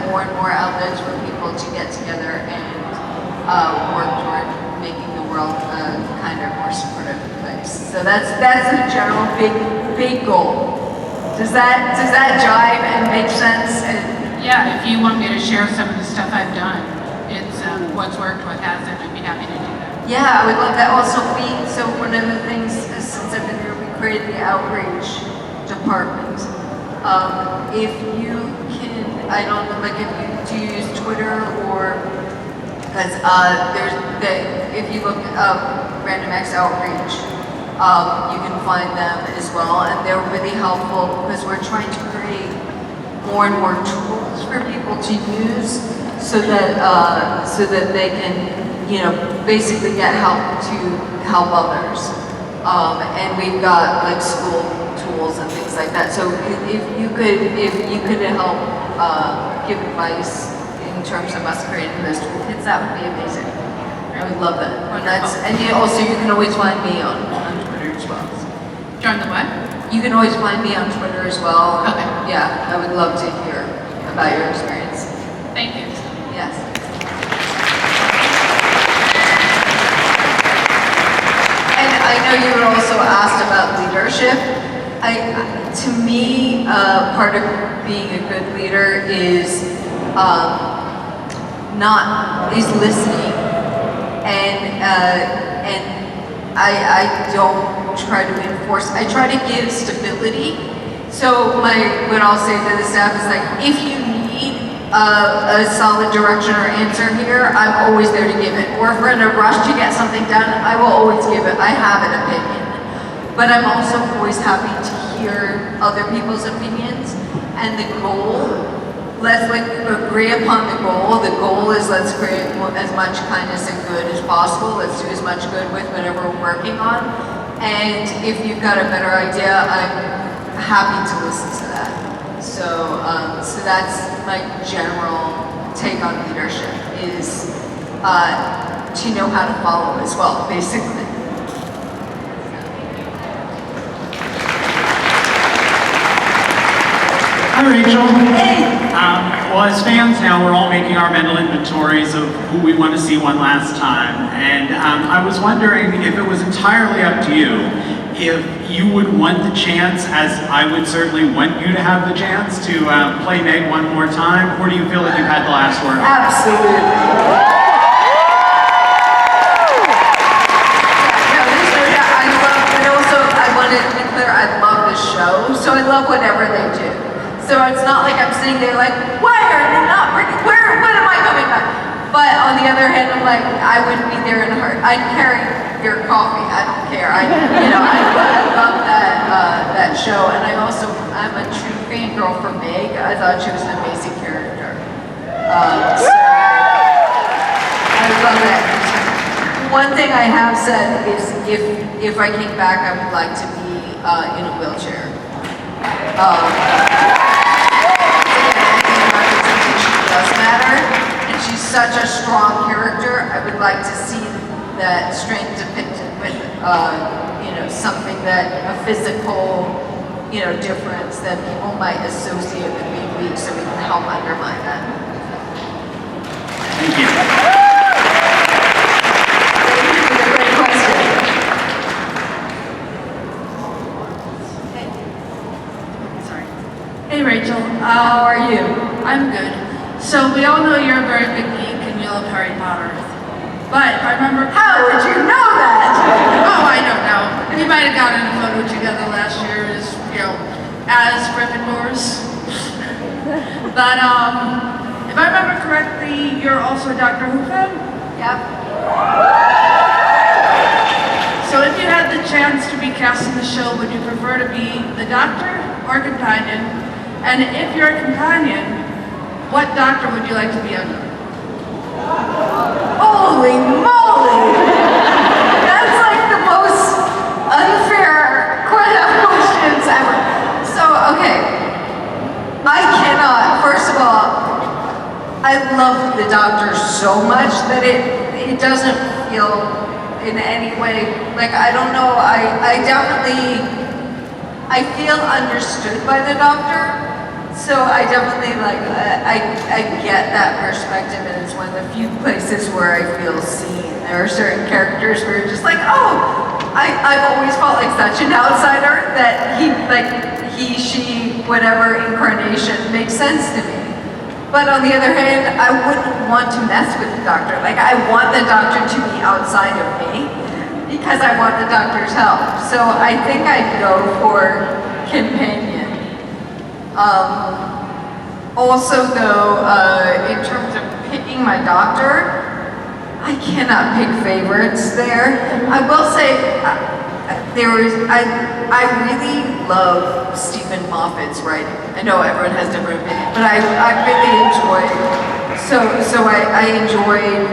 more and more outlets for people to get together and work toward making the world a kinder, more supportive place. So that's a general big goal. Does that jive and make sense? Yeah, if you want me to share some of the stuff I've done, it's what's worked, what hasn't, I'd be happy to do that. Yeah, I would love that. Also, so one of the things since I've been here, we created the outreach department. If you can, I don't know, like do you use Twitter or, because if you look up Random X Outreach, you can find them as well, and they're really helpful because we're trying to create more and more tools for people to use so that they can, basically get help to help others. And we've got like school tools and things like that. So if you could help give advice in terms of us creating those toolkits, that would be amazing. I would love that. And you can always find me on Twitter as well. Join the what? You can always find me on Twitter as well. Okay. Yeah, I would love to hear about your experience. Thank you. Yes. And I know you were also asked about leadership. To me, part of being a good leader is listening, and I don't try to enforce. I try to give stability. So what I'll say to the staff is like, if you need a solid direction or answer here, I'm always there to give it. Or if we're in a rush to get something done, I will always give it. I have an opinion. But I'm also always happy to hear other people's opinions. And the goal, let's agree upon the goal. The goal is let's create as much kindness and good as possible. Let's do as much good with whatever we're working on. And if you've got a better idea, I'm happy to listen to that. So that's my general take on leadership, is to know how to follow as well, basically. Hi, Rachel. Hey! Well, as fans now, we're all making our mental inventories of who we want to see one last time. And I was wondering if it was entirely up to you, if you would want the chance, as I would certainly want you to have the chance, to play Meg one more time, or do you feel like you've had the last word? Absolutely. I wanted to be clear, I love the show, so I love whatever they do. So it's not like I'm sitting there like, why are they not bringing, when am I coming back? But on the other hand, I'm like, I wouldn't be there in a heart. I'd carry your coffee, I don't care. I love that show, and I'm a true fangirl for Meg. I thought she was an amazing character. So I love that. One thing I have said is if I came back, I would like to be in a wheelchair. Does matter, and she's such a strong character. I would like to see that strength depicted with, something that a physical, difference that people might associate with being weak, so we can help undermine that. Thank you. Great question. Sorry. Hey Rachel, How are you? I'm good. So we all know you're a very big geek and you love Harry Potter. But I remember... How would you know that? Oh, I don't know. We might have gotten a photo together last year as Gryffindors. But if I remember correctly, you're also a Doctor Who fan? Yep. So if you had the chance to be cast in the show, would you prefer to be the Doctor or companion? And if you're a companion, what Doctor would you like to be under? Holy moly! That's like the most unfair questions ever. So, okay. I cannot, first of all, I love the Doctor so much that it doesn't feel in any way, like, I don't know, I feel understood by the Doctor. So I definitely like, I get that perspective, and it's one of the few places where I feel seen. There are certain characters where you're just like, oh, I've always felt like such an outsider that he, she, whatever incarnation makes sense to me. But on the other hand, I wouldn't want to mess with the doctor. Like, I want the doctor to be outside of me because I want the doctor's help. So I think I'd go for companion. Also though, in terms of picking my doctor, I cannot pick favorites there. I will say, I really love Stephen Moffat's writing. I know everyone has different opinions, but I really enjoy, I enjoyed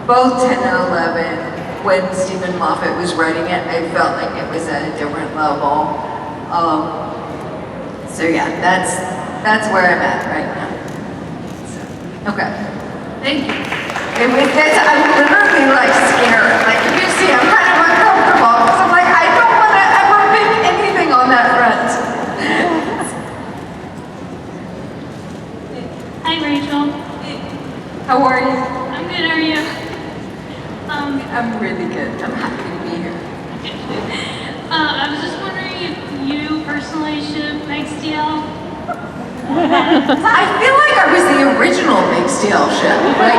both 10 and 11 when Stephen Moffat was writing it. I felt like it was at a different level. So yeah, that's where I'm at right now. So, okay. Thank you. And with this, I'm literally like scared. Like you see, I'm kind of uncomfortable because I'm like, I don't want to ever pick anything on that front. Hi, Rachel. How are you? I'm good. How are you? I'm really good. I'm happy to be here. I was just wondering if you personally ship Meg Steele. I feel like I was the original Big Steel ship. Like,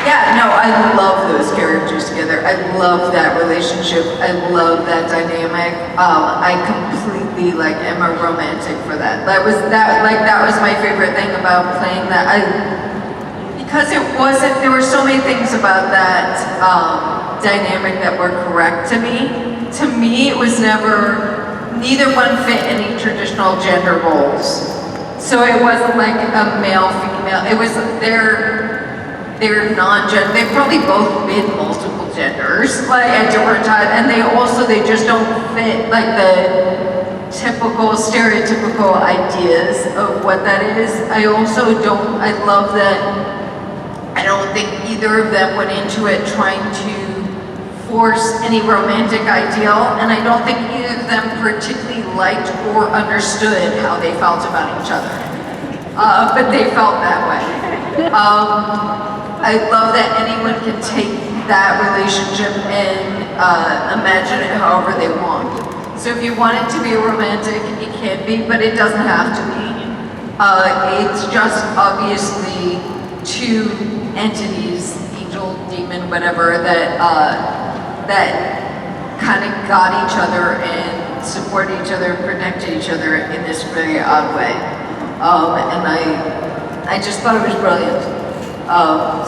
yeah, no, I love those characters together. I love that relationship. I love that dynamic. I completely am a romantic for that. That was my favorite thing about playing that. Because it wasn't, there were so many things about that dynamic that were correct to me. To me, it was neither one fit any traditional gender roles. So it wasn't like a male-female. It was, they're non-gender, they've probably both been multiple genders, like at different times, and they just don't fit like the typical, stereotypical ideas of what that is. I love that I don't think either of them went into it trying to force any romantic ideal, and I don't think either of them particularly liked or understood how they felt about each other. But they felt that way. I love that anyone can take that relationship and imagine it however they want. So if you want it to be a romantic, it can be, but it doesn't have to be. It's just obviously two entities, angel, demon, whatever, that kind of got each other and supported each other, protected each other in this very odd way. And I just thought it was brilliant.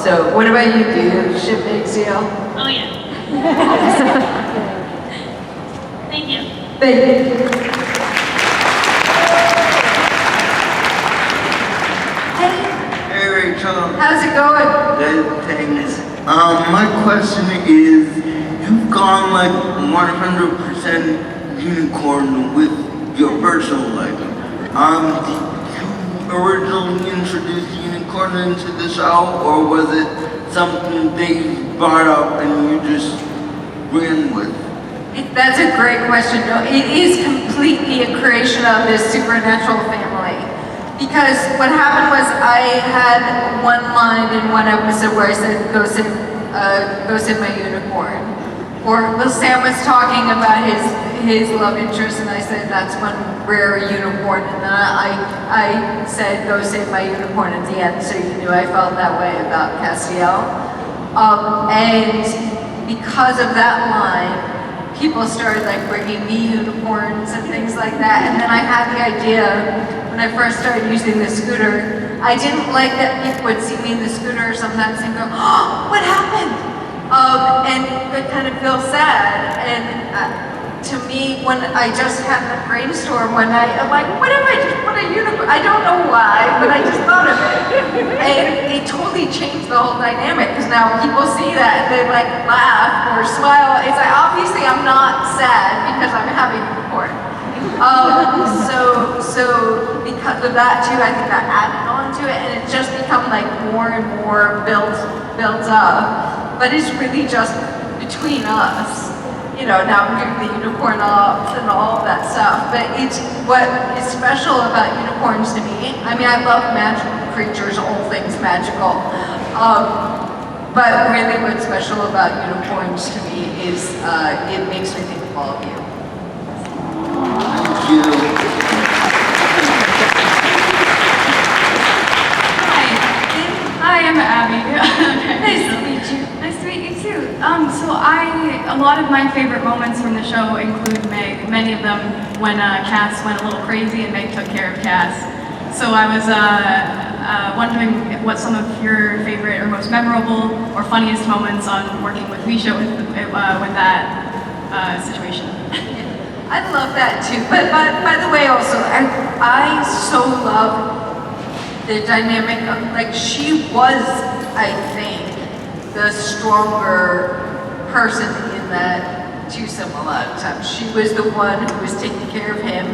So what about you? Do you ship Big Steel? Oh yeah. Thank you. Thank you. Hey Rachel. How's it going? Good, thanks. My question is, you've gone 100% unicorn with your personal life. Did you originally introduce unicorn into the show, or was it something they brought up and you just ran with? That's a great question. No, it is completely a creation of this supernatural family. Because what happened was I had one line in one episode where I said, go sit my unicorn. Or Sam was talking about his love interest, and I said, that's one rare unicorn. And then I said, go save my unicorn at the end, so you knew I felt that way about Castiel. And because of that line, people started bringing me unicorns and things like that. And then I had the idea, when I first started using the scooter, I didn't like that people would see me in the scooter sometimes and go, oh, what happened? And it kind of feel sad. And to me, when I just had the brainstorm one night, I'm like, what if I just put a unicorn? I don't know why, but I just thought of it. And it totally changed the whole dynamic, because now people see that and they laugh or smile. It's obviously I'm not sad because I'm having a unicorn. So because of that too, I think I added on to it, and it's just become more and more built up. But it's really just between us. now I'm doing the unicorn ops and all of that stuff. But it's what is special about unicorns to me. I mean, I love magical creatures, all things magical. But really what's special about unicorns to me is it makes me think of all of you. Thank you. Hi, I'm Abby. Nice to meet you. Nice to meet you too. A lot of my favorite moments from the show include Meg. Many of them when Cass went a little crazy and Meg took care of Cass. So I was wondering what some of your favorite or most memorable or funniest moments on working with Misha with that situation. I love that too. But by the way, also, I so love the dynamic of, like, she was, I think, the stronger person in that twosome a lot of times. She was the one who was taking care of him.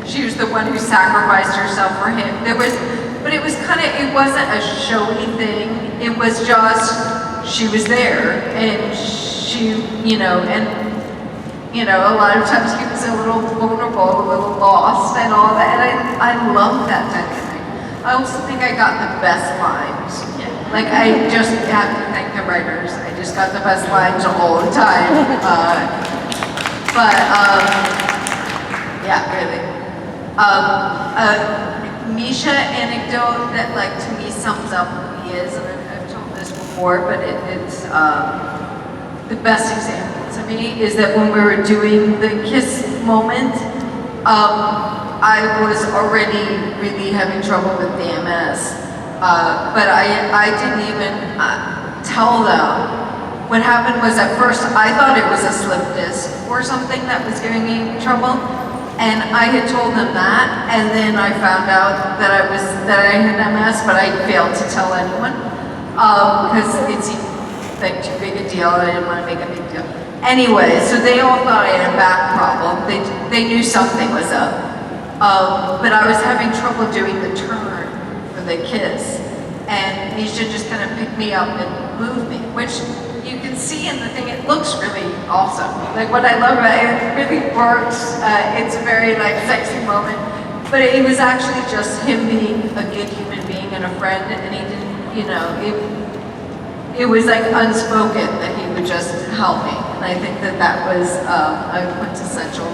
She was the one who sacrificed herself for him. But it was kind of, it wasn't a showy thing. It was just, she was there, and she, a lot of times he was a little vulnerable, a little lost and all that, and I love that dynamic. I also think I got the best lines. Like, I just have to thank the writers. I just got the best lines all the time. Yeah, really. Misha anecdote that, like, to me sums up who he is, and I've told this before, but it's the best example to me is that when we were doing the kiss moment, I was already really having trouble with the MS, but I didn't even tell them. What happened was, at first I thought it was a slip disc or something that was giving me trouble, and I had told them that, and then I found out that I had MS, but I failed to tell anyone because it seemed like too big a deal. I didn't want to make a big deal. Anyway, so they all thought I had a back problem. They knew something was up. But I was having trouble doing the turn for the kiss, and Misha just kind of picked me up and moved me, which you can see in the thing. It looks really awesome. Like, what I love about it, it really works. It's a very, like, sexy moment, but it was actually just him being a good human being and a friend, and he didn't, it was like unspoken that he would just help me, and I think that was a quintessential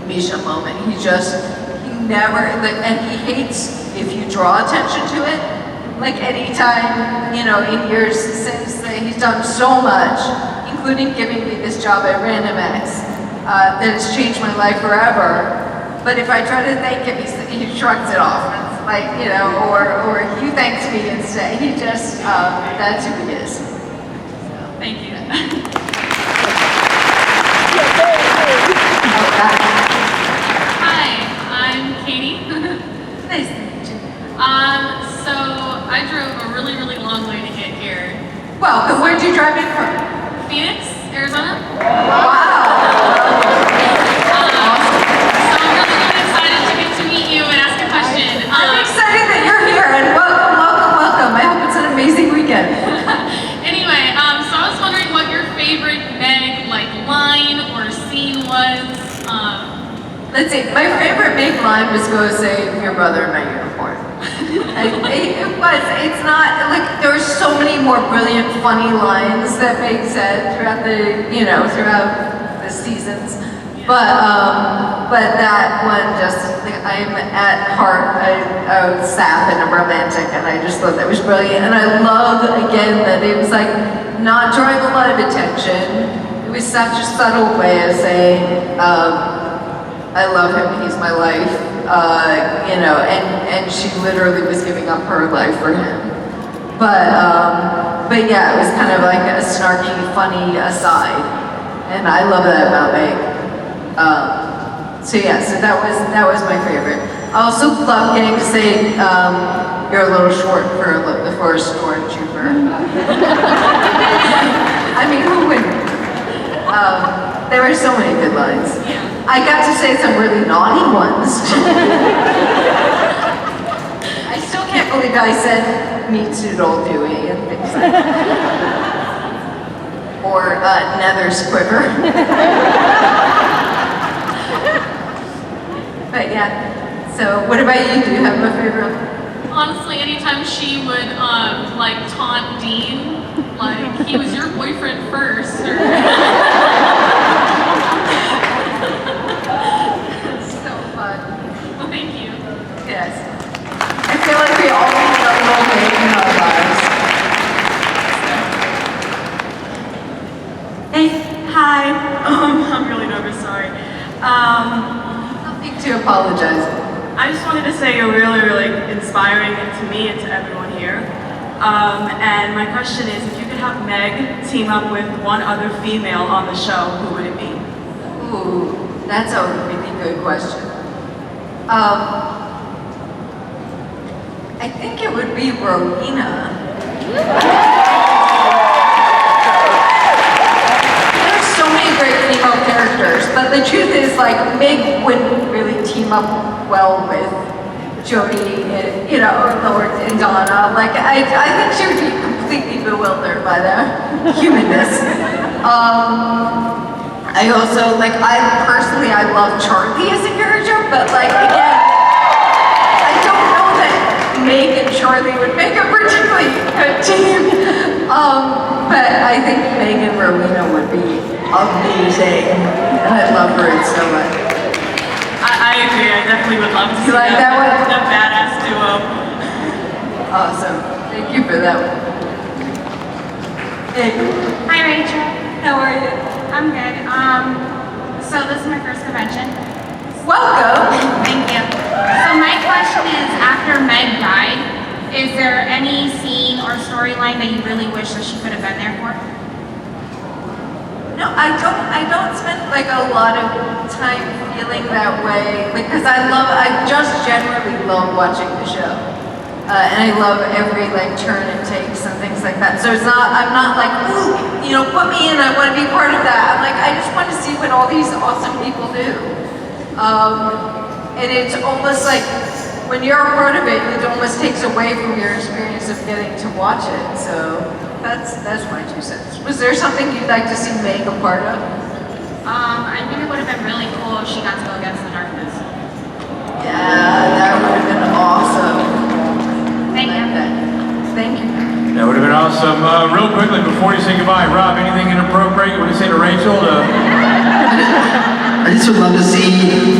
Misha moment. He never, like, and he hates if you draw attention to it. Like, anytime, in years since, he's done so much, including giving me this job at Random X, that has changed my life forever. But if I try to thank him, he shrugs it off. And it's like, or he thanks me instead. He just, that's who he is. Thank you. Hi, I'm Katie. Nice to meet you. So I drove a really, really long way to get here. Welcome. Where'd you drive in from? Phoenix, Arizona. Wow. So I'm really, really excited to get to meet you and ask a question. I'm excited that you're here, and welcome. I hope it's an amazing weekend. Anyway, so I was wondering what your favorite Meg, like, line or scene was. Let's see, my favorite Meg line was "Go save your brother in my uniform." It's not, like, there were so many more brilliant, funny lines that Meg said throughout the seasons. But that one just, like, I'm at heart a sap and a romantic, and I just thought that was brilliant. And I love, again, that it was, like, not drawing a lot of attention. It was such a subtle way of saying, I love him, he's my life, and she literally was giving up her life for him. But yeah, it was kind of like a snarky, funny aside, and I love that about Meg. So that was my favorite. I also love getting to say, you're a little short for a stormtrooper. I mean, who wouldn't? There were so many good lines. I got to say some really naughty ones. I still can't believe I said meat suit old Dewey and things like that. for Nether's quiver. But yeah, so what about you? Do you have a favorite? Honestly, anytime she would like taunt Dean, like he was your boyfriend first. Or... So fun. Well, thank you. Yes. I feel like we all need a little bit in our lives. Hey, hi. I'm really nervous, sorry. Nothing to apologize. I just wanted to say you're really, really inspiring to me and to everyone here. And my question is, if you could have Meg team up with one other female on the show, who would it be? Ooh, that's a really good question. I think it would be Rowena. There's so many great female characters, but the truth is, like, Meg wouldn't really team up well with Jodie, and, you know, or Donna. Like, I think she would be completely bewildered by their humanness. I also, like, I love Charlie as a character, but, like, again, I don't know that Meg and Charlie would make a particularly good team. But I think Meg and Rowena would be amazing. I love her so much. I agree, I definitely would love to see You like that one? the badass duo. Awesome. Thank you for that one. Hey, Hi Rachel, how are you? I'm good. So this is my first convention. Welcome. Thank you. So my question is, after Meg died, is there any scene or storyline that you really wish that she could have been there for? No, I don't spend like a lot of time feeling that way because I just generally love watching the show. And I love every like turn it takes and things like that. So I'm not like, ooh, you know, put me in, I want to be part of that. I'm like, I just want to see what all these awesome people do. And it's almost like, when you're a part of it, it almost takes away from your experience of getting to watch it. So that's my 2 cents. Was there something you'd like to see Meg a part of? I think it would have been really cool if she got to go against the darkness. Yeah, that would have been awesome. Thank you. Thank you. That would have been awesome. Real quickly, before you say goodbye, Rob, anything inappropriate you want to say to Rachel? I just would love to see